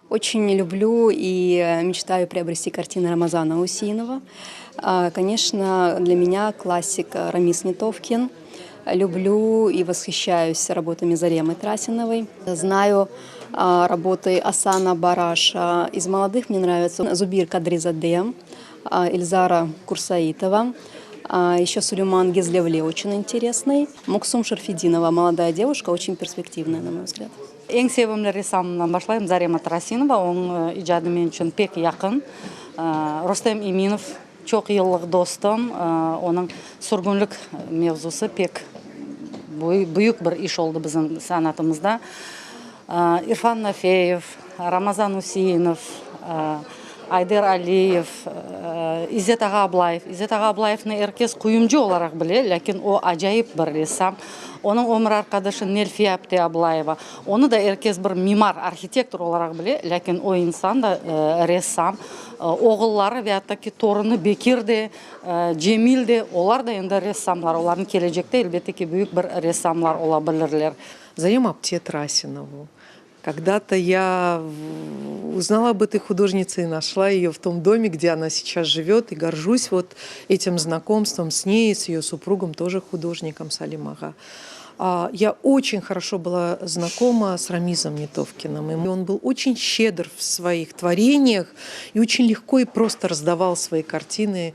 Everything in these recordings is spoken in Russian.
Очень люблю и мечтаю приобрести картины Рамазана Усинова. Конечно, для меня классик Рамис Нетовкин. Люблю и восхищаюсь работами Заремы Трасиновой. Знаю работы Асана Бараша. Из молодых мне нравится Зубир Кадризаде, Эльзара Курсаитова. Еще Сулейман Гизлевли очень интересный. Муксум Шарфидинова, молодая девушка, очень перспективная, на мой взгляд. Ең sevimli ressамымнан башлайм. Зарема Тарасинова, оның ижады мен үшін пек якын. Рустем Иминов çok yıllık dostum. Оның сүргінлік мевзусы пек büyük bir iş oldu bizim sanatımızda. İrfan Nafeyev, Ramazan Usинов, Айдар Алиев, Иззет Аға Аблаев. Иззет Аға Аблаевны әркез құйымжы оларақ біле, ләкин о ажайып бір ресам. Оның өмір арқадашы Нельфия Апте Аблаева. Оны да әркез бір мимар, архитектор оларақ біле, ләкин о инсан да ресам. Оғыллары вяттаки торыны Бекир де, Джемил де, олар да енді рессамлар. Олардың кележекте елбетте ки büyük бір рессамлар ола білірлер. Зарему Апте Трасинову. Когда-то я узнала об этой художнице и нашла ее в том доме, где она сейчас живет, и горжусь вот этим знакомством с ней, с ее супругом, тоже художником Салим Ага. Я очень хорошо была знакома с Рамизом Нетовкиным, и он был очень щедр в своих творениях и очень легко и просто раздавал свои картины.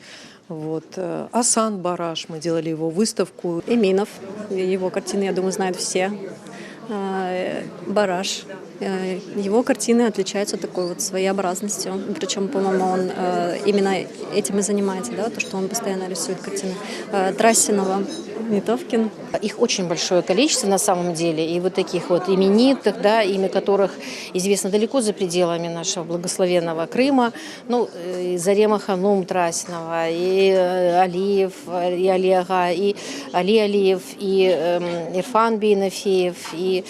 Вот. Асан Бараш, мы делали его выставку. Иминов, его картины, я думаю, знают все. Бараш. Его картины отличаются такой вот своеобразностью. Причем, по-моему, он именно этим и занимается, да, то, что он постоянно рисует картины. Трасинова, Нетовкин. Их очень большое количество на самом деле, и вот таких вот именитых, да, имя которых известно далеко за пределами нашего благословенного Крыма. Ну, и Зарема Ханум Трасинова, и Алиев, и Али Ага, и Али Алиев, и Ирфан Бейнафеев, и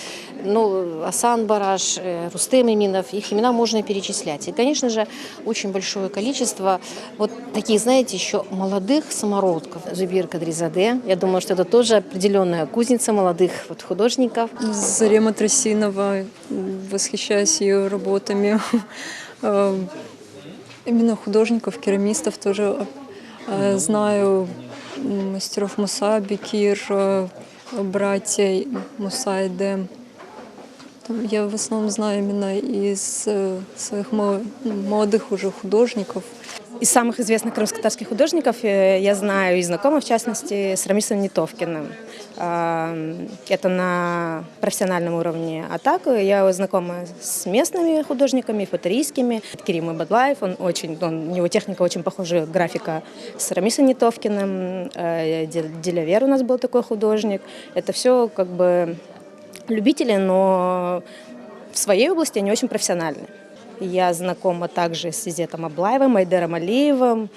Асан Бараш, Рустем Иминов, их имена можно перечислять. И, конечно же, очень большое количество вот таких, знаете, еще молодых самородков. Зубир Кадризаде, я думаю, что это тоже определенная кузница молодых вот художников. Зарема Трасинова, восхищаюсь ее работами. Именно художников, керамистов тоже знаю, мастеров Муса, Бекир, братья Мусайде. Я в основном знаю именно из своих молодых уже художников. Из самых известных крымско-татарских художников я знаю и знакома, в частности, с Рамисом Нетовкиным. Это на профессиональном уровне. А так я знакома с местными художниками, фаторийскими. Керим Бадлаев, у него техника очень похожа, графика с Рамисом Нетовкиным. Делявер у нас был такой художник. Это все как бы любители, но в своей области они очень профессиональны. Я знакома также с Иззетом Аблаевым, Айдаром Алиевым.